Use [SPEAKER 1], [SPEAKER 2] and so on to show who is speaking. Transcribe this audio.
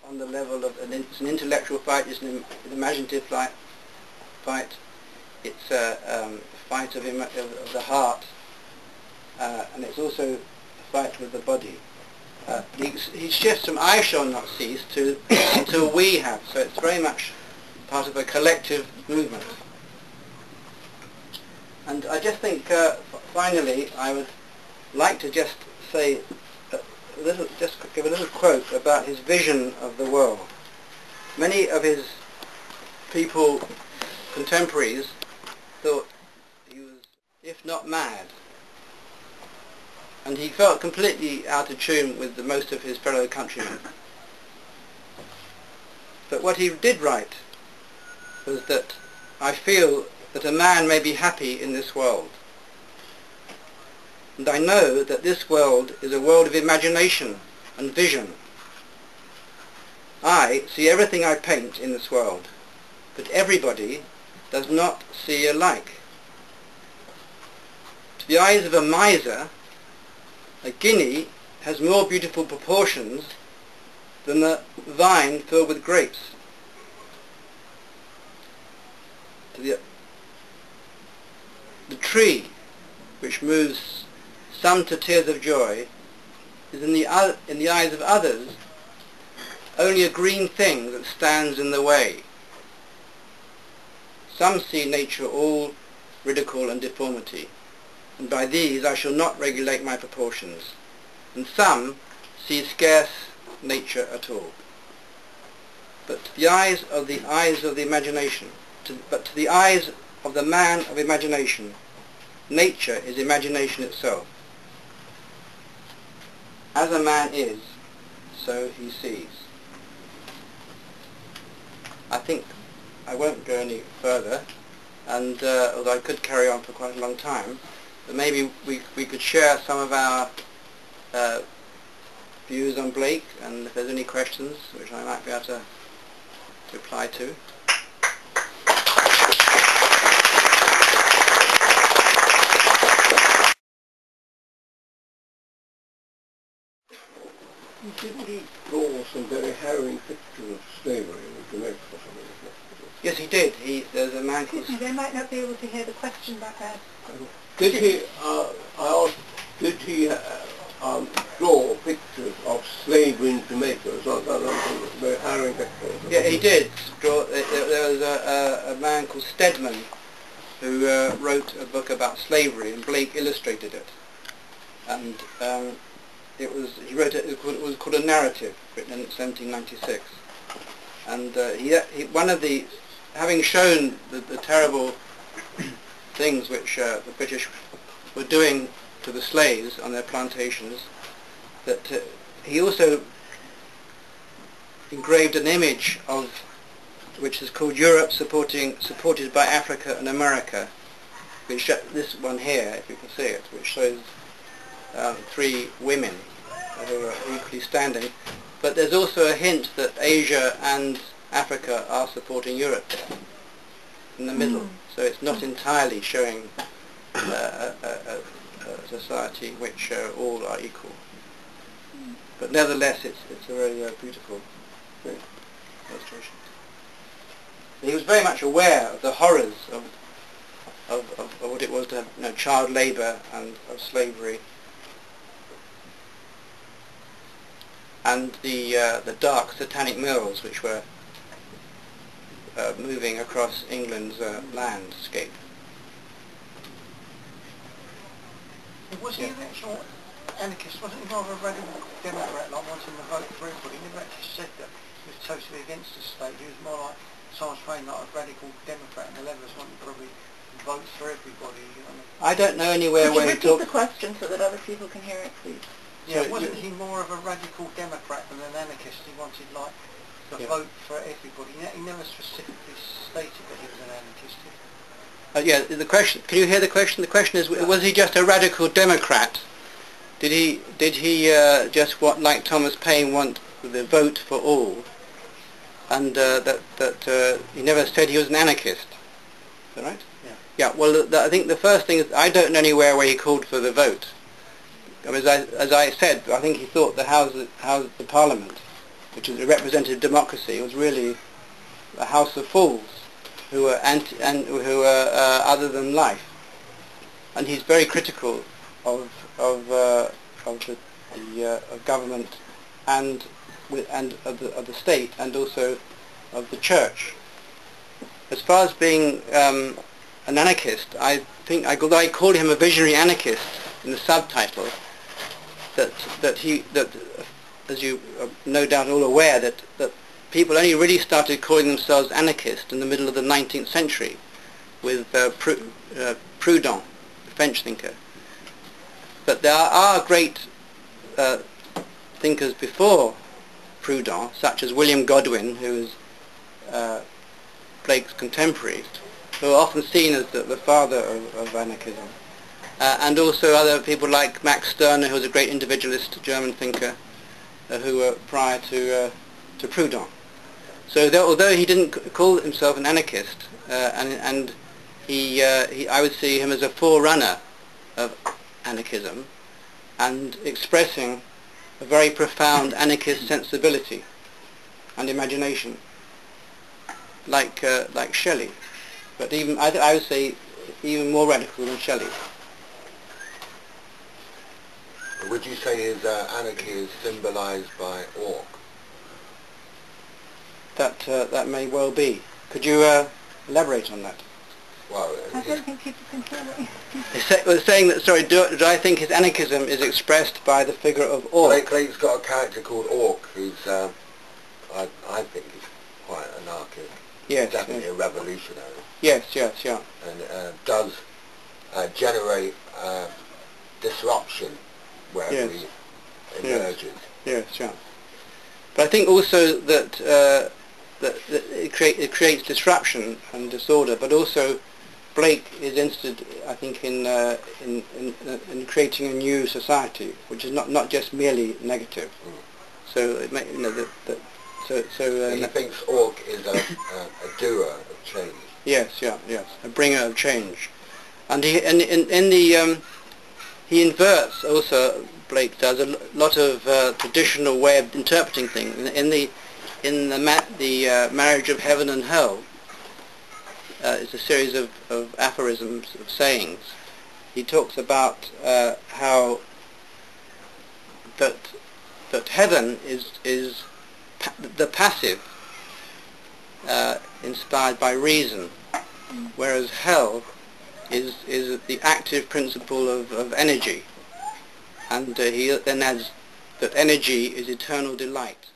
[SPEAKER 1] on the level of it's an intellectual fight, it's an imaginative fight. It's a fight of the heart, and it's also a fight with the body. He shifts from "I shall not cease" to until we have. So it's very much part of a collective movement. And I just think, finally, I would like to just say just give a little quote about his vision of the world. Many of his contemporaries, thought he was, if not mad, and he felt completely out of tune with most of his fellow countrymen. But what he did write was that, "I feel that a man may be happy in this world. And I know that this world is a world of imagination and vision. I see everything I paint in this world, but everybody does not see alike. To the eyes of a miser, a guinea has more beautiful proportions than a vine filled with grapes. The tree, which moves some to tears of joy, is in the eyes of others only a green thing that stands in the way. Some see nature all ridicule and deformity, and by these I shall not regulate my proportions, and some see scarce nature at all. But to the eyes of the imagination, to the eyes of the man of imagination, nature is imagination itself. As a man is, so he sees." I think I won't go any further, and although I could carry on for quite a long time, but maybe we could share some of our views on Blake, and if there's any questions which I might be able to reply to.
[SPEAKER 2] Didn't he draw some very harrowing pictures of slavery in Jamaica or something?
[SPEAKER 1] Yes, he did. There's a man called...
[SPEAKER 3] Excuse me, they might not be able to hear the question back there.
[SPEAKER 2] Did he, did he draw pictures of slavery in Jamaica? Very harrowing pictures.
[SPEAKER 1] Yeah, he did. There was a man called Stedman who wrote a book about slavery, and Blake illustrated it. And it was called A Narrative, written in 1796. And having shown the terrible things which the British were doing to the slaves on their plantations, that he also engraved an image which is called Europe supported by Africa and America, which this one here, if you can see it, which shows three women who are equally standing. But there's also a hint that Asia and Africa are supporting Europe in the middle. So it's not entirely showing a society in which all are equal. But nevertheless, it's a very beautiful illustration. He was very much aware of the horrors of what it was to have child labour and of slavery, and the dark satanic mills which were moving across England's landscape.
[SPEAKER 4] Was he an actual anarchist? Wasn't he rather a radical Democrat, like wanting to vote for everybody? He never actually said that he was totally against the state. He was more like Thomas Paine, like a radical Democrat, and the Leathers wanted probably votes for everybody. You know?
[SPEAKER 1] I don't know anywhere where he
[SPEAKER 3] talked... Repeat the question so that other people can hear it, please.
[SPEAKER 4] Yeah, so wasn't he more of a radical Democrat than an anarchist? He wanted like the vote for everybody. He never specifically stated that he was an anarchist.
[SPEAKER 1] Yeah, the question. Can you hear the question? The question is: was he just a radical Democrat? Did he just like Thomas Paine, want the vote for all? And that he never said he was an anarchist. Is that right?
[SPEAKER 4] Yeah.
[SPEAKER 1] Yeah. Well, I think the first thing is I don't know anywhere where he called for the vote. I mean, as I said, I think he thought the Parliament which is a representative democracy, was really a house of fools who were who were other than life. And he's very critical of government and of the state, and also of the church. As far as being an anarchist, I think, although I call him a visionary anarchist in the subtitle, that as you are no doubt all aware, that people only really started calling themselves anarchist in the middle of the 19th century with Proudhon, the French thinker. But there are great thinkers before Proudhon, such as William Godwin, who is Blake's contemporary, who are often seen as the father of anarchism. And also other people like Max Stirner, who was a great individualist German thinker, who were prior to Proudhon. So although he didn't call himself an anarchist, and I would see him as a forerunner of anarchism, and expressing a very profound anarchist sensibility and imagination, like Shelley, but even I would say even more radical than Shelley.
[SPEAKER 2] Would you say his anarchy is symbolised by Orc?
[SPEAKER 1] That may well be. Could you elaborate on that?
[SPEAKER 2] Well,
[SPEAKER 3] I don't think people can hear what you
[SPEAKER 1] Was saying that, sorry, do I think his anarchism is expressed by the figure of Orc?
[SPEAKER 2] Blake's got a character called Orc, who's I think is quite anarchic.
[SPEAKER 1] Yes,
[SPEAKER 2] definitely a revolutionary.
[SPEAKER 1] Yes, yeah.
[SPEAKER 2] And does generate disruption wherever he emerges.
[SPEAKER 1] Yes, yeah. But I think also that it creates disruption and disorder, but also Blake is interested, I think, in creating a new society, which is not just merely negative. So it may,
[SPEAKER 2] he thinks Orc is a doer of change.
[SPEAKER 1] Yes, a bringer of change, and he he inverts also. Blake does a lot of traditional way of interpreting things. In the Marriage of Heaven and Hell, it's a series of aphorisms, of sayings. He talks about how that heaven is the passive, inspired by reason, whereas hell is the active principle of energy. And he then adds that energy is eternal delight.